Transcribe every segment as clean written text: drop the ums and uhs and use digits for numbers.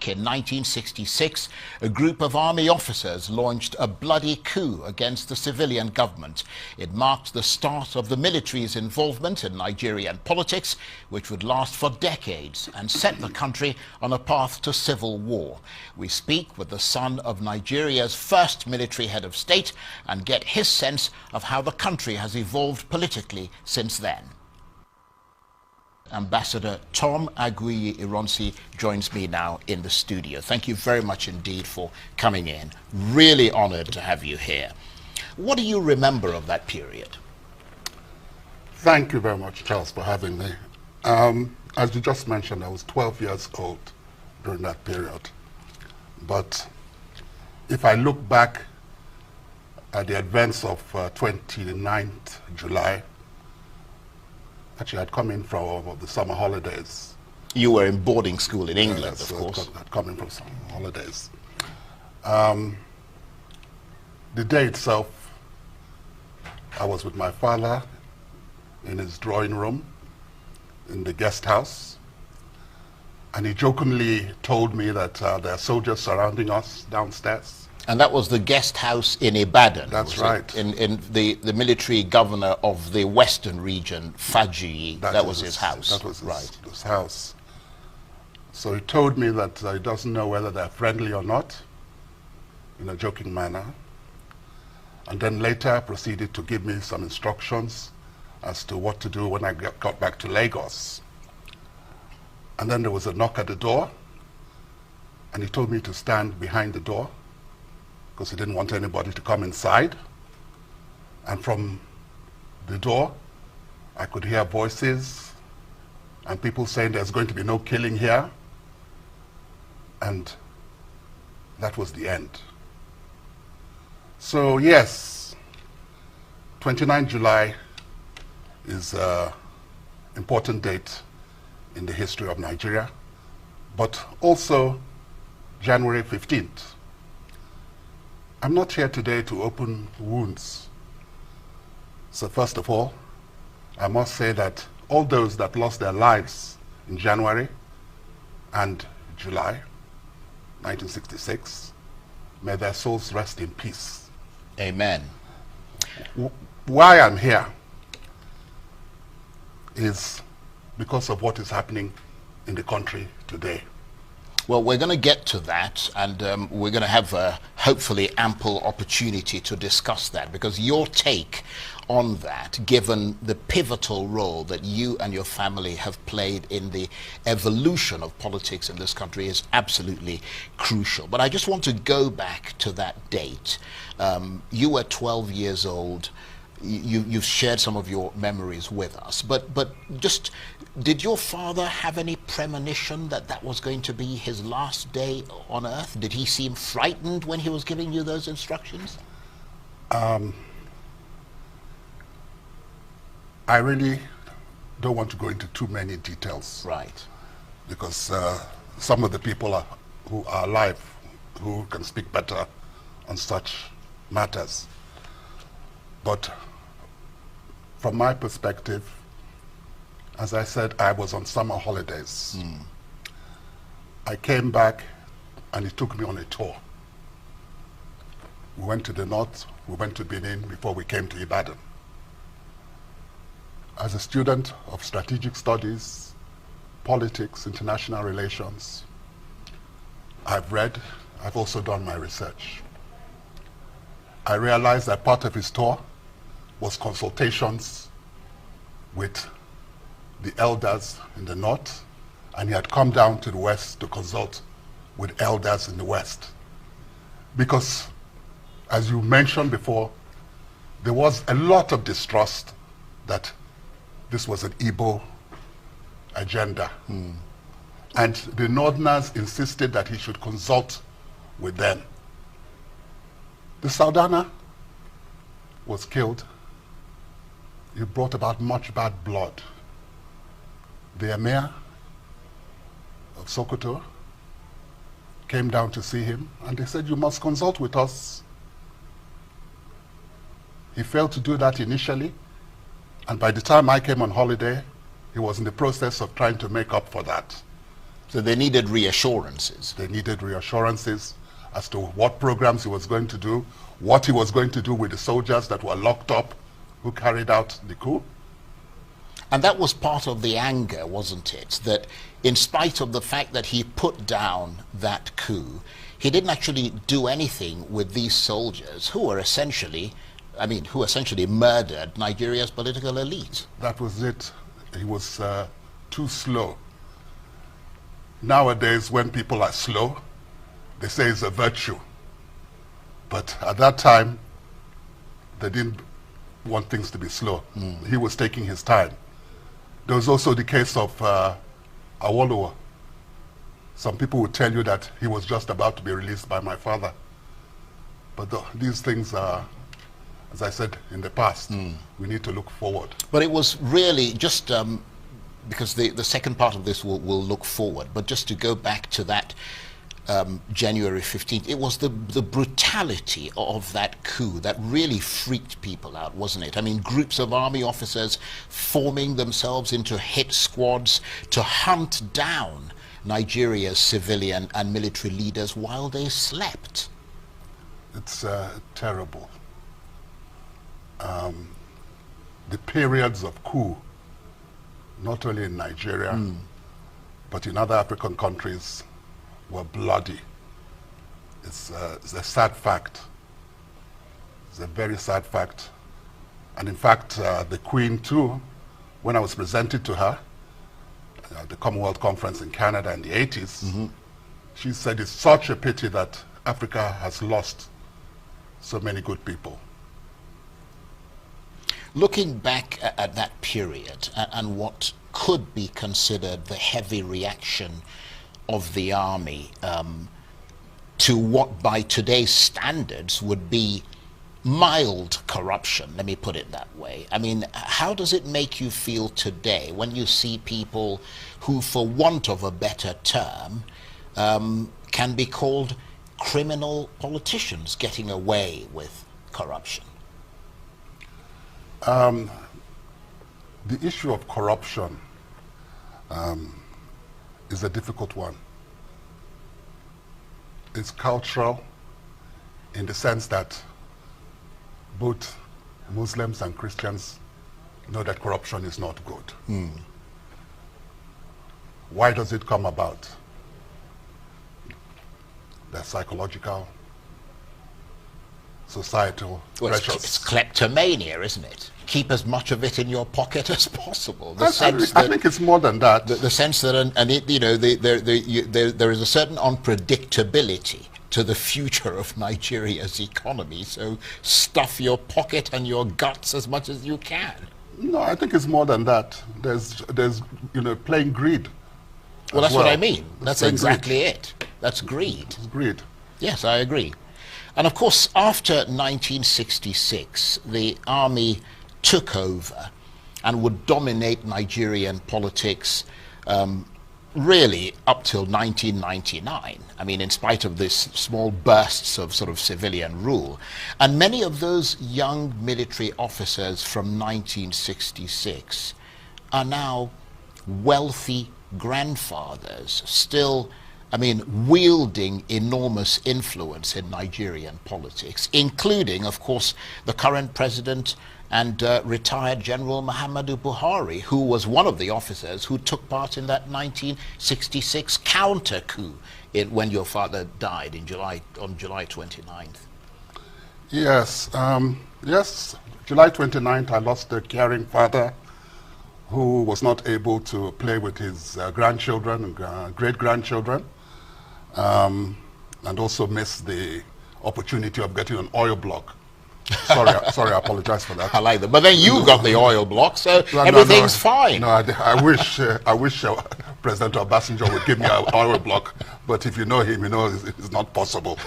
week in 1966, a group of army officers launched a bloody coup against the civilian government. It marked the start of the military's involvement in Nigerian politics, which would last for decades and set the country on a path to civil war. We speak with the son of Nigeria's first military head of state and get his sense of how the country has evolved politically since then. Ambassador Tom Ironsi joins me now in the studio. Thank you very much indeed for coming in. Really honored to have you here. What do you remember of that period? Thank you very much, Charles, for having me. As you just mentioned, I was 12 years old during that period. But if I look back at the events of 29th July, actually, I'd come in from the summer holidays. You were in boarding school in England, yes, of course. I'd come in from summer holidays. The day itself, I was with my father in his drawing room in the guest house, and he jokingly told me that there are soldiers surrounding us downstairs. And that was the guest house in Ibadan. That's right. In the military governor of the western region, Faji, that was his house. That was his house. So he told me that he doesn't know whether they're friendly or not, in a joking manner. And then later proceeded to give me some instructions as to what to do when I got back to Lagos. And then there was a knock at the door, and he told me to stand behind the door, because he didn't want anybody to come inside. And from the door, I could hear voices and people saying there's going to be no killing here. And that was the end. So yes, 29 July is an important date in the history of Nigeria, but also January 15th. I'm not here today to open wounds. So first of all, I must say that all those that lost their lives in January and July 1966, may their souls rest in peace. Amen. Why I'm here is because of what is happening in the country today. Well, we're going to get to that, and we're going to have hopefully ample opportunity to discuss that, because your take on that, given the pivotal role that you and your family have played in the evolution of politics in this country, is absolutely crucial. But I just want to go back to that date. You were 12 years old. You've shared some of your memories with us, but just, did your father have any premonition that that was going to be his last day on earth? Did he seem frightened when he was giving you those instructions? I really don't want to go into too many details. Right. Because some of the people who are alive, who can speak better on such matters. But from my perspective, as I said, I was on summer holidays. I came back and he took me on a tour. We went to the north, we went to Benin before we came to Ibadan. As a student of strategic studies, politics, international relations, I've read, I've also done my research. I realized that part of his tour was consultations with the elders in the north, and he had come down to the west to consult with elders in the west. Because, as you mentioned before, there was a lot of distrust that this was an Igbo agenda. And the northerners insisted that he should consult with them. The Saldana was killed. It brought about much bad blood. The Emir of Sokoto came down to see him, and they said, you must consult with us. He failed to do that initially, and by the time I came on holiday, he was in the process of trying to make up for that. So they needed reassurances. They needed reassurances as to what programs he was going to do, what he was going to do with the soldiers that were locked up who carried out the coup. And that was part of the anger, wasn't it? That in spite of the fact that he put down that coup, he didn't actually do anything with these soldiers who were essentially, who essentially murdered Nigeria's political elite. That was it. He was too slow. Nowadays, when people are slow, they say it's a virtue. But at that time, they didn't want things to be slow. He was taking his time. There was also the case of Awolowo. Some people would tell you that he was just about to be released by my father. But these things are, as I said, in the past. We need to look forward. But it was really just, because the second part of this will look forward, but just to go back to that January 15th, it was the brutality of that coup that really freaked people out, wasn't it? I mean, groups of army officers forming themselves into hit squads to hunt down Nigeria's civilian and military leaders while they slept. It's terrible. The periods of coup, not only in Nigeria, but in other African countries, were bloody. It's a sad fact. It's a very sad fact. And in fact, the Queen too, when I was presented to her at the Commonwealth Conference in Canada in the 80s, she said it's such a pity that Africa has lost so many good people. Looking back at that period and what could be considered the heavy reaction of the army to what by today's standards would be mild corruption, let me put it that way. I mean, how does it make you feel today when you see people who, for want of a better term, can be called criminal politicians getting away with corruption? The issue of corruption is a difficult one. It's cultural in the sense that both Muslims and Christians know that corruption is not good. Why does it come about? There's psychological, societal pressures. It's kleptomania, isn't it? Keep as much of it in your pocket as possible. I think it's more than that. The sense that, there is a certain unpredictability to the future of Nigeria's economy. So stuff your pocket and your guts as much as you can. No, I think it's more than that. There's plain greed. Well, that's what I mean. That's exactly it. That's greed. It's greed. Yes, I agree. And of course, after 1966, the army took over and would dominate Nigerian politics really up till 1999. I mean, in spite of this small bursts of sort of civilian rule. And many of those young military officers from 1966 are now wealthy grandfathers, still, wielding enormous influence in Nigerian politics, including, of course, the current president and retired General Muhammadu Buhari, who was one of the officers who took part in that 1966 counter coup when your father died on July 29th. Yes, yes. July 29th, I lost a caring father who was not able to play with his grandchildren and great-grandchildren, and also missed the opportunity of getting an oil block. Sorry, I apologize for that. I like that. But then you got the oil block, so everything's fine. No, I wish President Obasanjo would give me an oil block, but if you know him, you know it's not possible.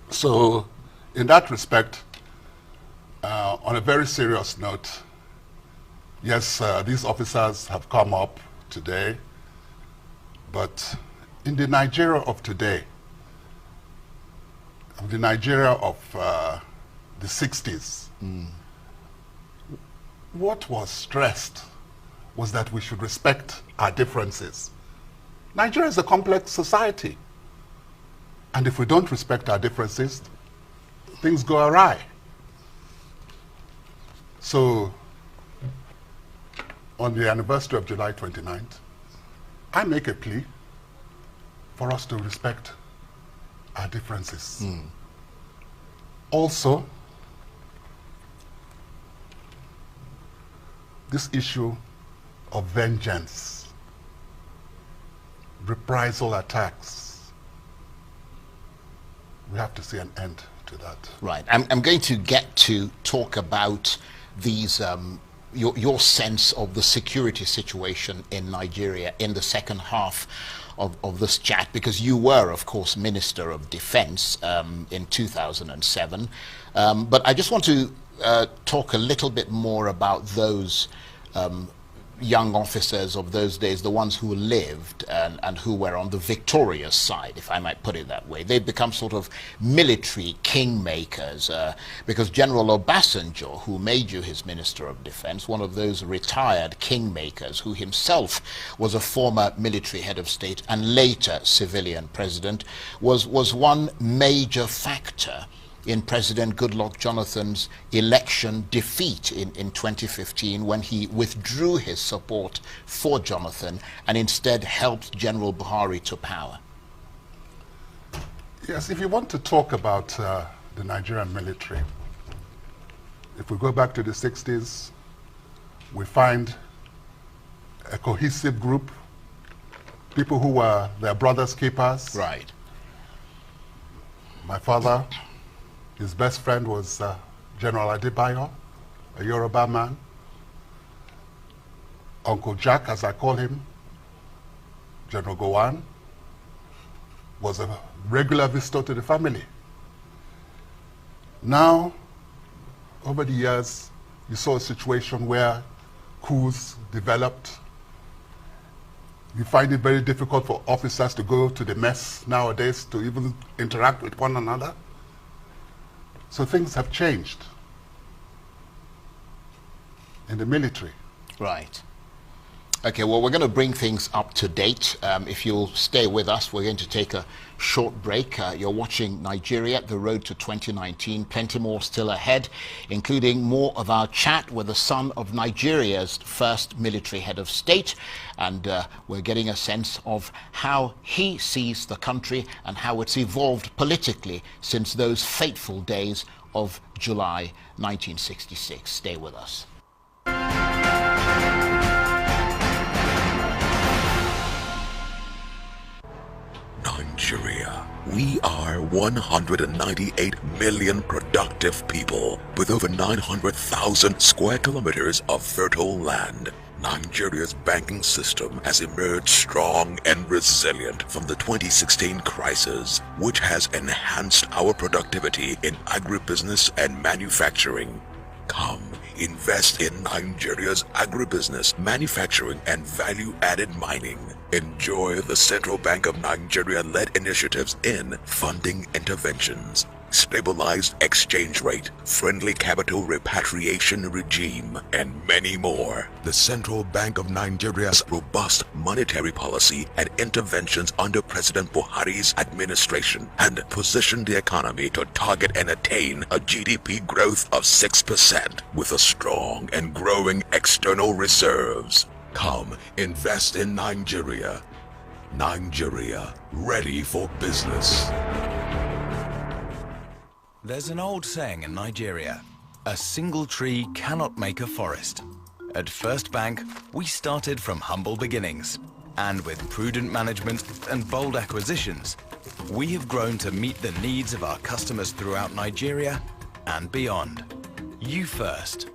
So, in that respect, on a very serious note, yes, these officers have come up today, but in the Nigeria of today, the Nigeria of the 60s, what was stressed was that we should respect our differences. Nigeria is a complex society. And if we don't respect our differences, things go awry. So, on the anniversary of July 29th, I make a plea for us to respect our differences. Also, this issue of vengeance, reprisal attacks, we have to see an end to that. Right. I'm going to get to talk about these, your sense of the security situation in Nigeria in the second half of this chat, because you were, of course, Minister of Defense in 2007. But I just want to talk a little bit more about those young officers of those days, the ones who lived and who were on the victorious side, if I might put it that way. They've become sort of military kingmakers, because General Obasanjo, who made you his Minister of Defense, one of those retired kingmakers who himself was a former military head of state and later civilian president, was one major factor in President Goodluck Jonathan's election defeat in 2015, when he withdrew his support for Jonathan and instead helped General Buhari to power. Yes, if you want to talk about the Nigerian military, if we go back to the 60s, we find a cohesive group, people who were their brothers' keepers. Right. My father, his best friend was General Adebayo, a Yoruba man. Uncle Jack, as I call him, General Gowon, was a regular visitor to the family. Now, over the years, you saw a situation where coups developed. You find it very difficult for officers to go to the mess nowadays to even interact with one another. So things have changed in the military. Right. Okay, well, we're going to bring things up to date. If you'll stay with us, we're going to take a short break. You're watching Nigeria, the road to 2019. Plenty more still ahead, including more of our chat with the son of Nigeria's first military head of state. And we're getting a sense of how he sees the country and how it's evolved politically since those fateful days of July 1966. Stay with us. Nigeria. We are 198 million productive people with over 900,000 square kilometers of fertile land. Nigeria's banking system has emerged strong and resilient from the 2016 crisis, which has enhanced our productivity in agribusiness and manufacturing. Come, invest in Nigeria's agribusiness, manufacturing, and value-added mining. Enjoy the Central Bank of Nigeria-led initiatives in funding interventions, stabilized exchange rate, friendly capital repatriation regime, and many more. The Central Bank of Nigeria's robust monetary policy and interventions under President Buhari's administration and position the economy to target and attain a GDP growth of 6% with a strong and growing external reserves. Come, invest in Nigeria. Nigeria, ready for business. There's an old saying in Nigeria, a single tree cannot make a forest. At First Bank, we started from humble beginnings, and with prudent management and bold acquisitions, we have grown to meet the needs of our customers throughout Nigeria and beyond. You first.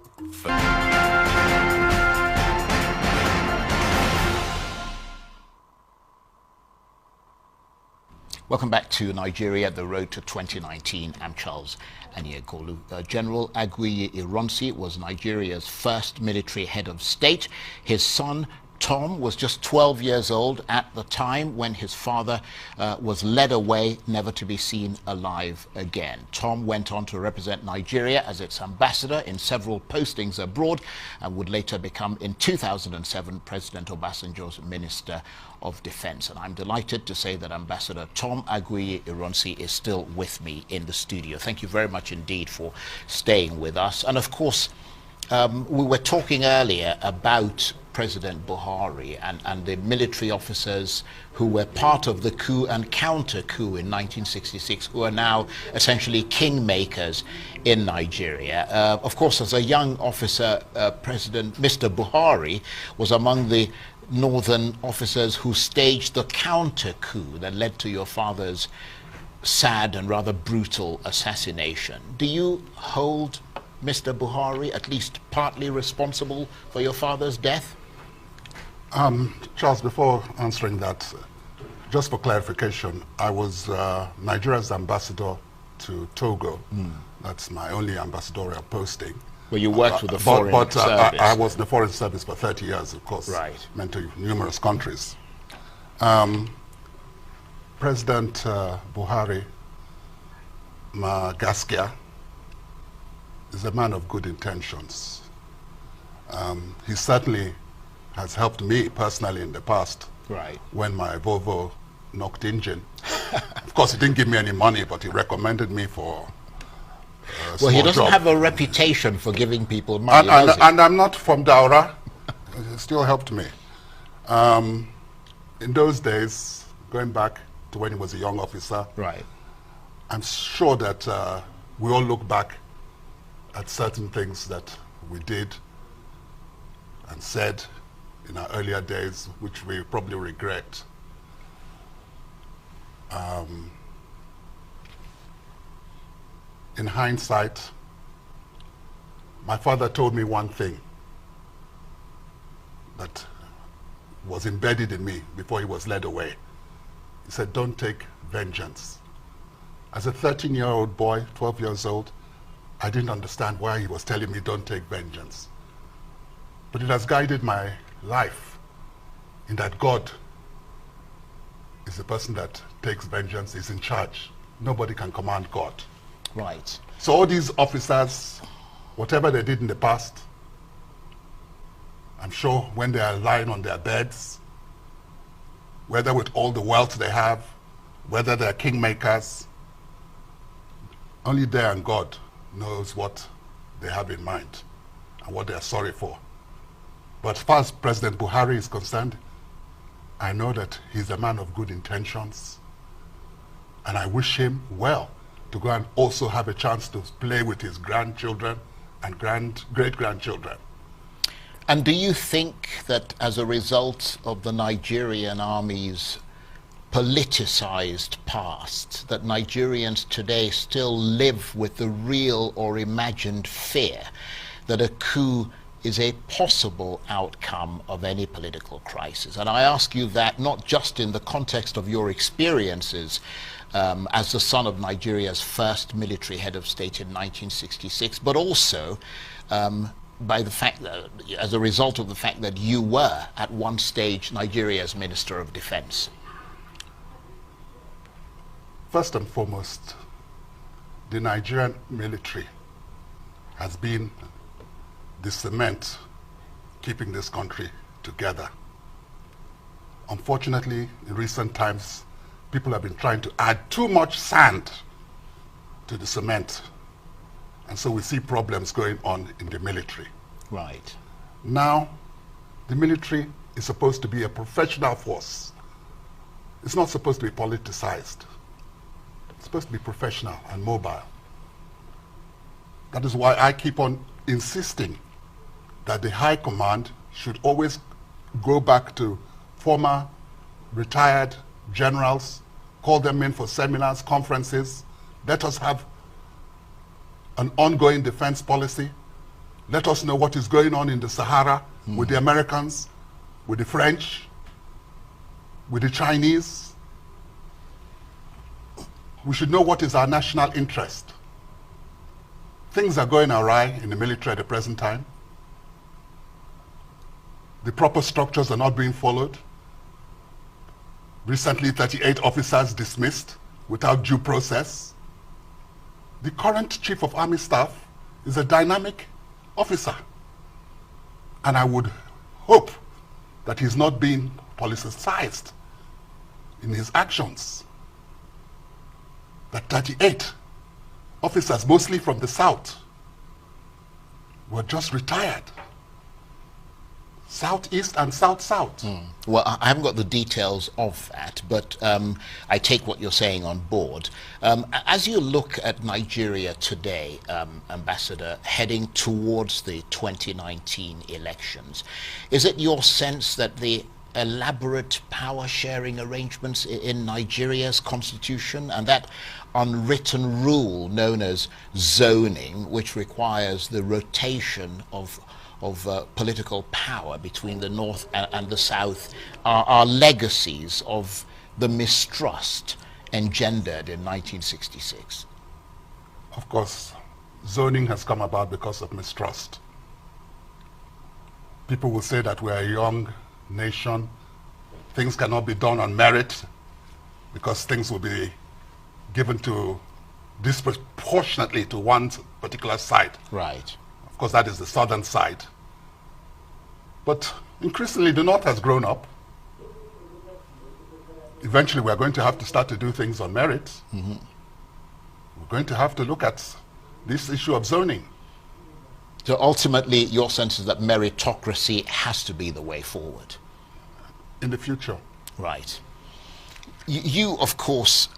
Welcome back to Nigeria, the road to 2019. I'm Charles Aniekolu. General Aguiyi Ironsi was Nigeria's first military head of state. His son, Tom was just 12 years old at the time when his father was led away, never to be seen alive again. Tom went on to represent Nigeria as its ambassador in several postings abroad and would later become, in 2007, President Obasanjo's Minister of Defense. And I'm delighted to say that Ambassador Tom Aguiyi Ironsi is still with me in the studio. Thank you very much indeed for staying with us. And of course, we were talking earlier about President Buhari and the military officers who were part of the coup and counter-coup in 1966, who are now essentially kingmakers in Nigeria. Of course, as a young officer, President Mr. Buhari was among the northern officers who staged the counter-coup that led to your father's sad and rather brutal assassination. Do you hold Mr. Buhari at least partly responsible for your father's death? Charles, before answering that, just for clarification, I was Nigeria's ambassador to Togo. That's my only ambassadorial posting. Well, you worked with the foreign service. I was in the foreign service for 30 years, of course. Right. Meant to numerous countries. President Buhari Magaskia is a man of good intentions. He certainly has helped me personally in the past. Right. When my Volvo knocked engine. Of course, he didn't give me any money, but he recommended me for a Well, he doesn't job. have a reputation for giving people money, does he? And I'm not from Daura. It still helped me. In those days, going back to when he was a young officer, Right. I'm sure that we all look back at certain things that we did and said in our earlier days, which we probably regret. In hindsight, my father told me one thing that was embedded in me before he was led away. He said, don't take vengeance. As a 13-year-old boy, 12 years old, I didn't understand why he was telling me don't take vengeance. But it has guided my life in that God is the person that takes vengeance, is in charge. Nobody can command God. Right. So all these officers, whatever they did in the past, I'm sure when they are lying on their beds, whether with all the wealth they have, whether they're kingmakers, only they and God knows what they have in mind and what they are sorry for. But as far as President Buhari is concerned, I know that he's a man of good intentions, and I wish him well to go and also have a chance to play with his grandchildren and great-grandchildren. And do you think that as a result of the Nigerian army's politicized past, that Nigerians today still live with the real or imagined fear that a coup is a possible outcome of any political crisis? And I ask you that not just in the context of your experiences as the son of Nigeria's first military head of state in 1966, but also by the fact that, as a result of the fact that you were at one stage Nigeria's Minister of Defense. First and foremost, the Nigerian military has been the cement keeping this country together. Unfortunately, in recent times, people have been trying to add too much sand to the cement. And so we see problems going on in the military. Right. Now, the military is supposed to be a professional force. It's not supposed to be politicized. It's supposed to be professional and mobile. That is why I keep on insisting that the High Command should always go back to former retired generals, call them in for seminars, conferences. Let us have an ongoing defense policy. Let us know what is going on in the Sahara with the Americans, with the French, with the Chinese. We should know what is our national interest. Things are going awry in the military at the present time. The proper structures are not being followed. Recently, 38 officers dismissed without due process. The current Chief of Army Staff is a dynamic officer. And I would hope that he's not being politicized in his actions. That 38 officers, mostly from the South, were just retired. Southeast and South-South. Well, I haven't got the details of that, but I take what you're saying on board. As you look at Nigeria today, Ambassador, heading towards the 2019 elections, is it your sense that the elaborate power-sharing arrangements in Nigeria's constitution and that unwritten rule known as zoning, which requires the rotation of political power between the North and the South, are legacies of the mistrust engendered in 1966? Of course, zoning has come about because of mistrust. People will say that we're a young nation. Things cannot be done on merit because things will be given to disproportionately to one particular side. Right. Of course, that is the southern side. But increasingly, the North has grown up. Eventually, we're going to have to start to do things on merit. We're going to have to look at this issue of zoning. So ultimately, your sense is that meritocracy has to be the way forward. In the future. Right. You, of course,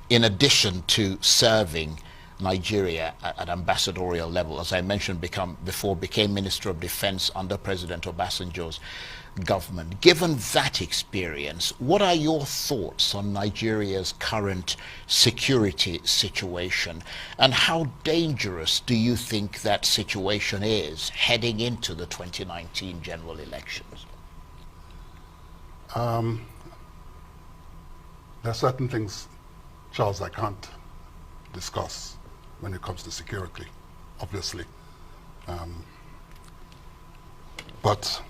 in addition to serving Nigeria at ambassadorial level, as I mentioned became Minister of Defense under President Obasanjo's government. Given that experience, what are your thoughts on Nigeria's current security situation, and how dangerous do you think that situation is heading into the 2019 general elections? There are certain things, Charles, I can't discuss when it comes to security, obviously. But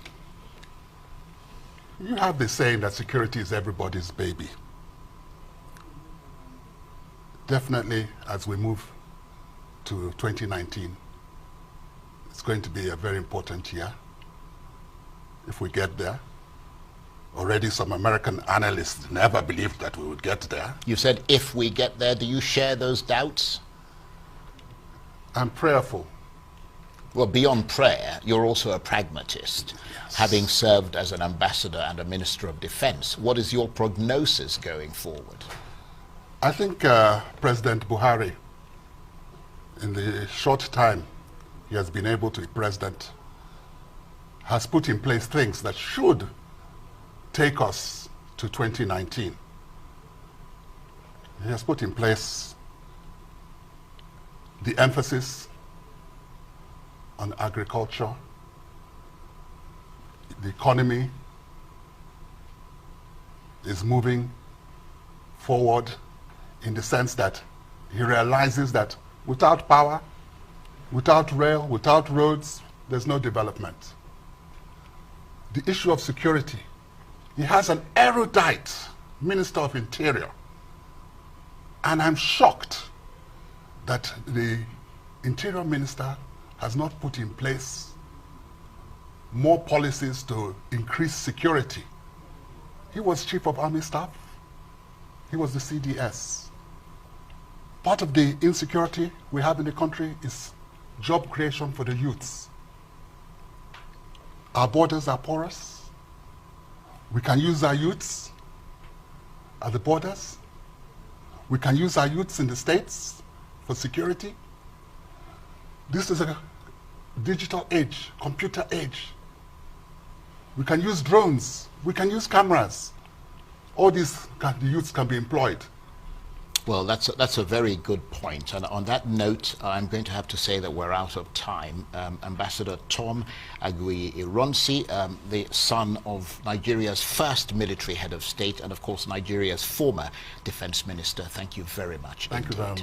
you have the saying that security is everybody's baby. Definitely, as we move to 2019, it's going to be a very important year if we get there. Already some American analysts never believed that we would get there. You said if we get there. Do you share those doubts? I'm prayerful. Well, beyond prayer, you're also a pragmatist, Yes. having served as an ambassador and a minister of defense. What is your prognosis going forward? I think President Buhari, in the short time he has been able to be president, has put in place things that should take us to 2019. He has put in place the emphasis on agriculture. The economy is moving forward in the sense that he realizes that without power, without rail, without roads, there's no development. The issue of security. He has an erudite Minister of Interior. And I'm shocked that the Interior Minister has not put in place more policies to increase security. He was Chief of Army Staff. He was the CDS. Part of the insecurity we have in the country is job creation for the youths. Our borders are porous. We can use our youths at the borders. We can use our youths in the states for security. This is a digital age, computer age. We can use drones. We can use cameras. All these, the youths can be employed. Well, that's a very good point. And on that note, I'm going to have to say that we're out of time. Ambassador Tom Aguiyi Ironsi, the son of Nigeria's first military head of state and, of course, Nigeria's former defense minister. Thank you very much. Thank you very much.